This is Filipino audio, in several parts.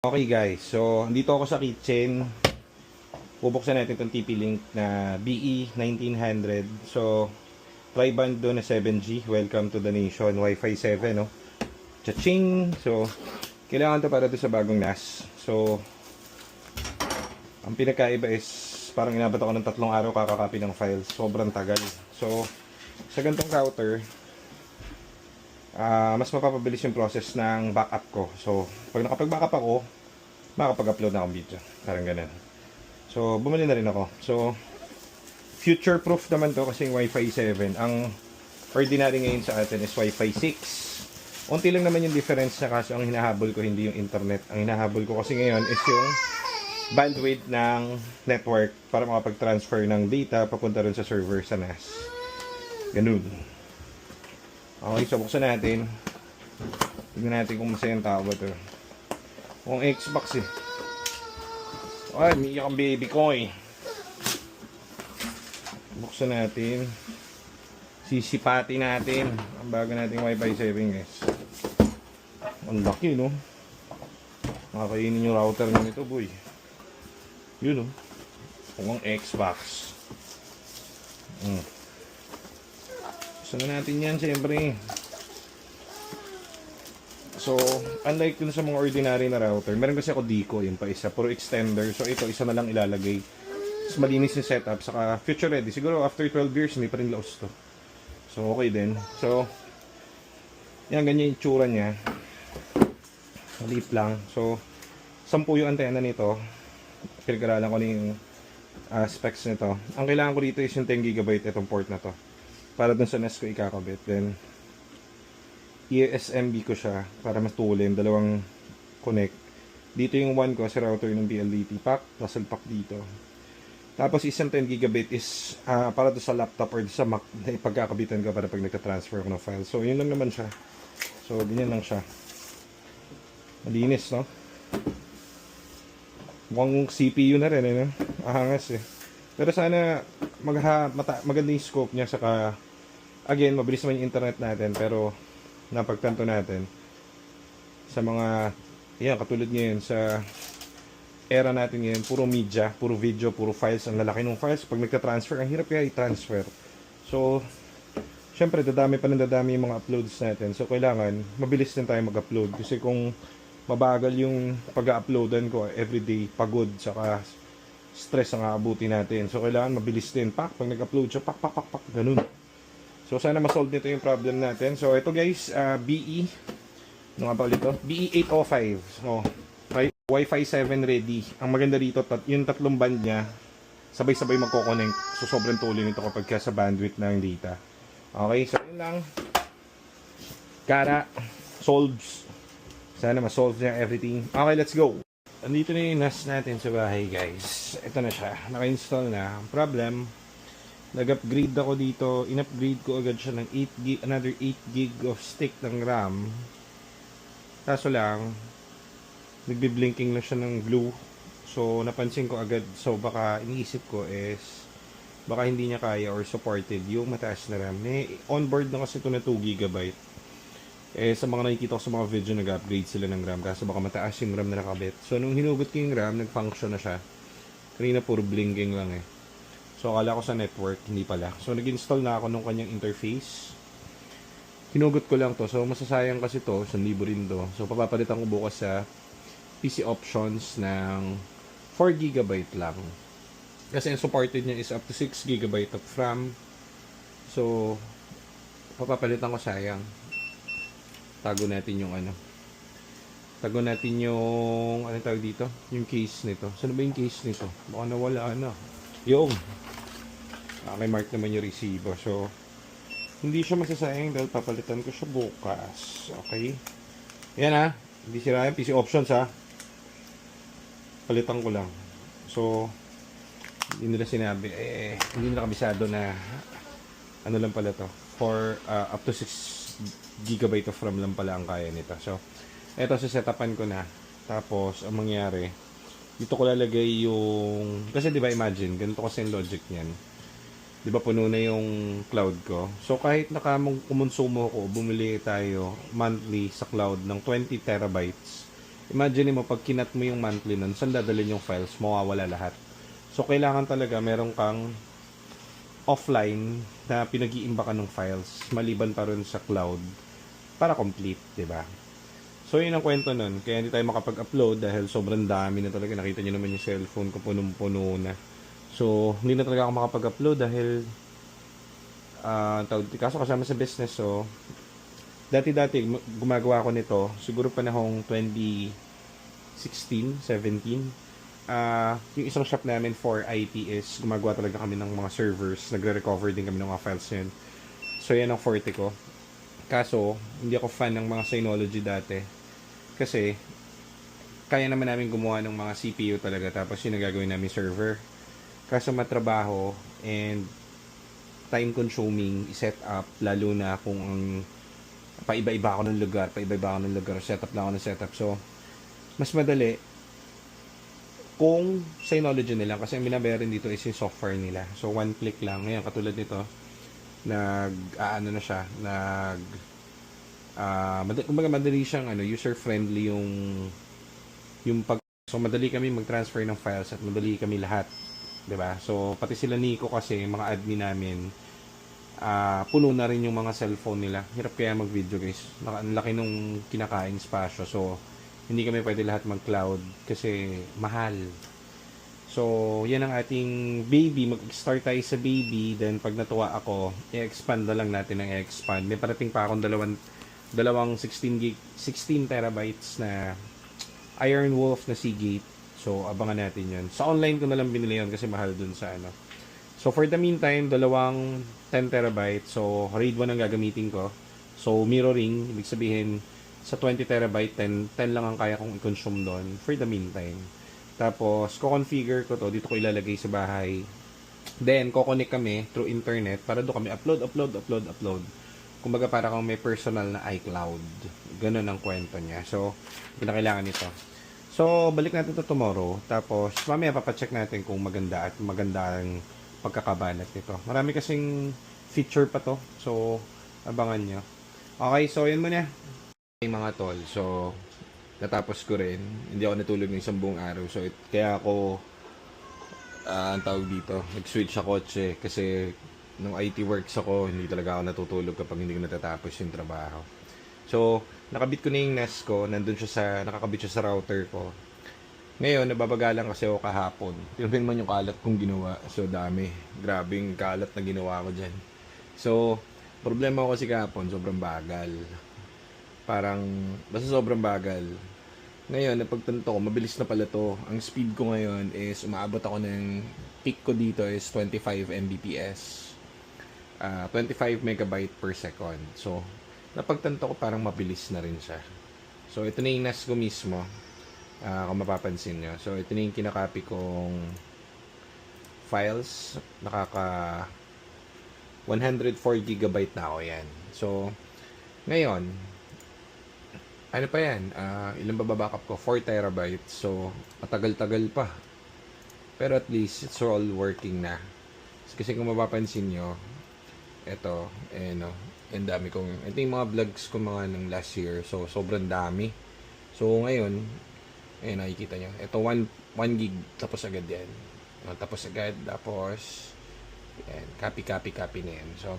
Okay guys, so andito ako sa kitchen. Bubuksan natin itong TP-Link na BE1900. So, tri-band doon na 7G. Welcome to the nation. Wi-Fi 7, no? Cha-ching! So, kailangan to para to sa bagong NAS. So, ang pinakaiba is parang inabot ako ng 3 araw kakakopy ng files. Sobrang tagal. So, sa ganitong router, mas mapapabilis yung process ng backup ko. So, pag nakapag-backup ako, makapag-upload na akong video. Parang ganun. So, bumili na rin ako. So, future-proof naman to kasi yung Wi-Fi 7. Ang ordinary ngayon sa atin is Wi-Fi 6. Unti lang naman yung difference na kaso ang hinahabol ko hindi yung internet. Ang hinahabol ko kasi ngayon is yung bandwidth ng network para makapag-transfer ng data papunta rin sa server sa NAS. Ganun. Okay, so buksan natin. Tignan natin kung masayang tao ba ito. Kung Xbox eh. Ay, umiiyak ang baby ko eh. Buksan natin. Sisipati natin. Ang bago nating Wi-Fi 7 guys. Ang laki no. Makakainin yung router nyo nito boy. Yun no. Kung ang Xbox. Buksan na natin yan siyempre. So, unlike dun sa mga ordinary na router, meron kasi ako Dico, yung pa isa, puro extender. So, ito, isa na lang ilalagay. Mas malinis yung setup, saka future ready. Siguro after 12 years, hindi pa rin laos to. So, okay din. So, yan, ganyan yung itsura niya. Maliit lang. So, 10 yung antena nito. Pinag-aralan ko na yung specs nito. Ang kailangan ko dito is yung 10 GB itong port na to. Para dun sa NAS ko ikakabit. Then, ESMB ko siya para mas tulin, dalawang connect. Dito yung one ko sa router ng PLDT pack, puzzle pack dito. Tapos isang 10 GB is para to sa laptop or sa Mac na ipagkakabitan ko para pag nagka-transfer ko ng file. So yun lang naman siya. So ganyan lang siya. Malinis, no? Mukhang CPU na rin, no? Ahangas eh. Pero sana maganda yung scope niya, saka again, mabilis naman yung internet natin, pero napagtanto natin sa mga yan, katulad ngayon sa era natin ngayon, puro media, puro video, puro files, ang lalaki ng files. Pag nagka-transfer, ang hirap kaya i-transfer. So, syempre, dadami yung mga uploads natin. So, kailangan, mabilis din tayo mag-upload. Kasi kung mabagal yung pag-uploadan ko, everyday, pagod, saka stress ang aabuti natin. So, kailangan mabilis din. Pag nag-upload siya, ganun. So, sana ma-solve nito yung problem natin. So, ito guys, BE. Ano nga ba ulit ito? BE805. So, Wi-Fi 7 ready. Ang maganda rito, yung 3 band niya, sabay-sabay magkoconnect. So, sobrang tuloy nito kapag sa bandwidth ng data. Okay, so yun lang. Kara, solves. Sana ma-solve niya everything. Okay, let's go. Andito na yung NAS natin sa bahay guys. Ito na siya. Naka-install na. Ang problem, nag-upgrade ako dito. In-upgrade ko agad siya ng 8 gig, another 8 gig of stick ng RAM. Kaso lang, nagbi-blinking na siya ng blue. So, napansin ko agad. So, baka iniisip ko is, baka hindi niya kaya or supported yung mataas na RAM. On-board na kasi ito na 2 GB. Sa mga nakikita ko sa mga video, nag-upgrade sila ng RAM. Kaso baka mataas yung RAM na nakabit. So, nung hinugot ko yung RAM, nag-function na siya. Kanina puro blinking lang eh. So, akala ko sa network, hindi pala. So, nag-install na ako nung kanyang interface. Hinugot ko lang to. So, masasayang kasi to. 1,000 rin to. So, papapalitan ko bukas sa PC options ng 4 GB lang. Kasi ang supported niya is up to 6 GB of RAM. So, papapalitan ko sayang. Tago natin yung ano. Tago natin yung, ano tawag dito? Yung case nito. Saan ba yung case nito? Baka nawala na. Yung. May mark naman yung resibo. So, hindi siya masasayang dahil papalitan ko siya bukas. Okay? Yan ha. Hindi sira yung PC options ha. Palitan ko lang. So, hindi nila sinabi. Hindi nila kabisado na ano lang pala to. For up to 6 GB of RAM lang pala ang kaya nito. So, eto sa setupan ko na. Tapos, ang mangyari, dito ko lalagay yung, kasi di ba imagine, ganito kasi yung logic niyan. Di ba puno na yung cloud ko? So kahit kumonsumo ko, bumili tayo monthly sa cloud ng 20 terabytes. Imagine mo, pag kinat mo yung monthly nun, saan dadalhin yung files? Mawawala lahat. So, kailangan talaga meron kang offline na pinag-iimba ka ng files, maliban pa rin sa cloud, para complete, di ba? So, yun ang kwento nun. Kaya hindi tayo makapag-upload dahil sobrang dami na talaga. Nakita nyo naman yung cellphone ko, punong-puno na. So, hindi na talaga ako makapag-upload dahil kaso kasama sa business. So, dati-dati, gumagawa ako nito. Siguro panahong 2016, 17. Yung isang shop namin for IT is gumagawa talaga kami ng mga servers. Nagre-recover din kami ng mga files yun. So, yan ang forte ko. Kaso, hindi ako fan ng mga Synology dati. Kasi, kaya naman namin gumawa ng mga CPU talaga. Tapos, yun ang gagawin namin server. Kaso, matrabaho and time consuming i-set up. Lalo na kung ang paiba-iba ako ng lugar. Setup na ako ng setup. So, mas madali kung Synology nila. Kasi ang binabayaran dito is yung software nila. So, one click lang. Ngayon, katulad nito, ano na siya, kumbaga madali siyang user friendly so madali kami mag-transfer ng files at madali kami lahat, 'di ba? So pati sila Nico kasi mga admin namin, puno na rin yung mga cellphone nila. Hirap kaya mag-video, guys. Ang laki nung kinakaing spasyo. So hindi kami pwede lahat mag-cloud kasi mahal. So, yan ang ating baby. Mag-start tayo sa baby. Then, pag natuwa ako, i-expand na lang natin ng i-expand. May parating pa akong dalawang 16 terabytes na Iron Wolf na Seagate. So, abangan natin yun. Sa online ko na lang binili yun kasi mahal dun sa ano. So, for the meantime, dalawang 10 terabytes. So, RAID 1 ang gagamitin ko. So, mirroring. Ibig sabihin, sa 20 terabyte, 10 lang ang kaya kong i-consume doon for the meantime. Tapos, ko-configure ko to. Dito ko ilalagay sa bahay. Then, ko-connect kami through internet para doon kami upload. Kumbaga, para kung may personal na iCloud. Ganun ang kwento niya. So, pinakailangan nito. So, balik natin to tomorrow. Tapos, mamaya papacheck natin kung maganda ang pagkakabanat nito. Marami kasing feature pa to. So, abangan nyo. Okay, so yun muna. Mga tol. So, natapos ko rin. Hindi ako natulog ng isang buong araw. So, kaya ako, ang tawag dito, nag-switch sa kotse. Kasi, nung IT works ako, hindi talaga ako natutulog kapag hindi ko natatapos yung trabaho. So, nakabit ko na yung NAS ko. Nakakabit siya sa router ko. Ngayon, nababagalan kasi ako kahapon. Tingnan man yung kalat kong ginawa. So, dami. Grabing kalat na ginawa ko dyan. So, problema ko kasi kahapon, sobrang bagal. Basta sobrang bagal. Ngayon, napagtanto ko, mabilis na pala to. Ang speed ko ngayon is, umaabot ako ng peak ko dito is 25 Mbps. 25 megabyte per second. So, napagtanto ko parang mabilis na rin siya. So, ito na yung NAS ko mismo. Kung mapapansin nyo. So, ito na yung kinakopy kong files. 104 gigabyte na ako yan. So, ngayon, ano pa yan? Ilan ba backup ko? 4 terabytes. So, matagal-tagal pa. Pero at least, it's all working na. Kasi kung mapapansin nyo, ito, ang dami kong, ito yung mga vlogs ko mga ng last year. So, sobrang dami. So, ngayon, nakikita nyo. Ito, 1 gig. Tapos agad yan. Tapos, yan, copy na yan. So,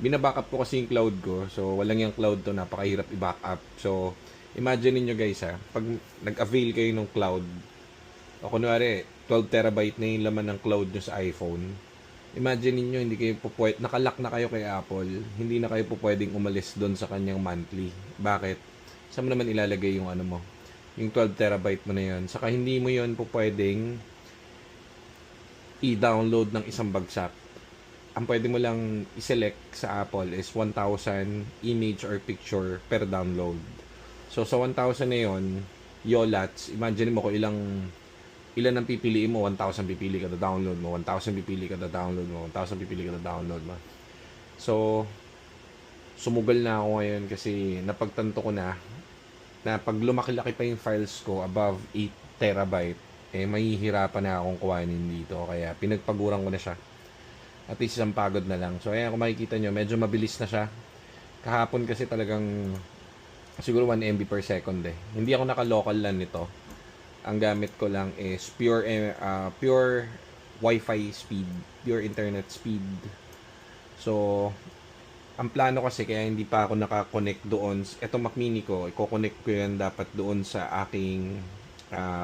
binabackup ko kasi yung cloud ko. So, walang yung cloud to, napakahirap i-backup. So, imagine niyo guys pag nag-avail kayo ng cloud, o kunwari, 12 terabyte na yung laman ng cloud nyo sa iPhone, imagine niyo hindi kayo nakalock na kayo kay Apple, hindi na kayo pwedeng umalis doon sa kanyang monthly. Bakit? Saan mo naman ilalagay yung yung 12 terabyte mo na yun? Saka hindi mo yun pwedeng i-download ng isang bagsak. Ang pwede mo lang i-select sa Apple is 1,000 image or picture per download. So, sa 1,000 na yun, YOLATs, imagine mo kung ilan ang pipiliin mo, 1,000 pipili ka na download mo, 1,000 pipili ka na download mo, 1,000 pipili ka na download mo. So, sumugal na ako ngayon kasi napagtanto ko na pag lumaki-laki pa yung files ko above 8 terabyte, mahihirapan na akong kuhanin dito. Kaya pinagpaguran ko na siya. At least isang pagod na lang. So, ayan, kung makikita nyo, medyo mabilis na siya. Kahapon kasi talagang siguro 1 MB per second eh. Hindi ako naka-local LAN nito. Ang gamit ko lang is pure Wi-Fi speed, pure internet speed. So, ang plano kasi kaya hindi pa ako nakakonect doon. Etong Mac Mini ko, i-connect ko yan dapat doon sa aking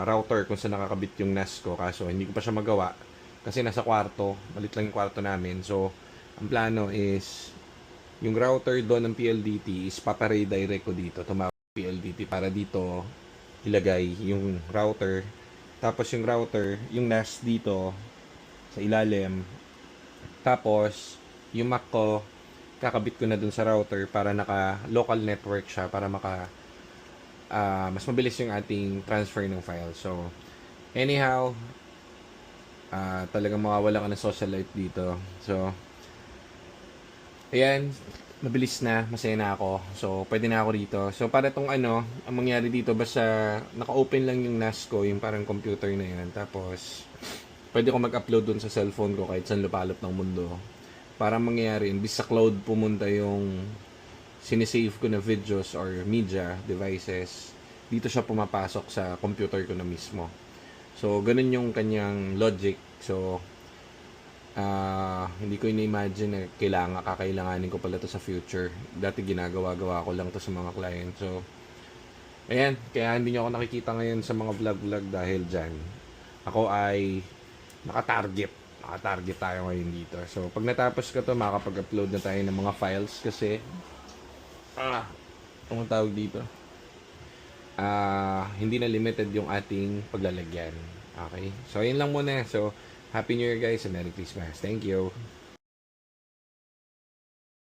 router kung saan nakakabit yung NAS ko. Kaso hindi ko pa siya magawa kasi nasa kwarto. Malit lang yung kwarto namin. So, ang plano is yung router doon ng PLDT is paparedirect ko dito. Tumawag PLDT para dito ilagay yung router. Tapos yung router, yung NAS dito sa ilalim. Tapos, yung Mac ko, kakabit ko na dun sa router para naka-local network siya para mas mabilis yung ating transfer ng file. So, anyhow, talagang mawawala ka ng social life dito. So, ayan, mabilis na, masaya na ako. So, pwede na ako dito. So, para tong ang mangyari dito, basta naka-open lang yung NAS ko, yung parang computer na yan. Tapos, pwede ko mag-upload dun sa cellphone ko kahit saan lupalop ng mundo. Para mangyayari, imbis sa cloud pumunta yung sinisave ko na videos or media devices, dito siya pumapasok sa computer ko na mismo. So, ganun yung kanyang logic. So, hindi ko ina-imagine na kakailanganin ko pala to sa future. Dati ginagawa-gawa ko lang to sa mga client. So, ayan, kaya hindi nyo ako nakikita ngayon sa mga vlog-vlog dahil dyan. Ako ay naka-target tayo ngayon dito. So, pag natapos ko to, makakapag-upload na tayo ng mga files kasi anong tawag dito? Hindi na limited yung ating paglalagyan. Okay? So, yun lang muna. So, Happy New Year guys and Merry Christmas. Thank you.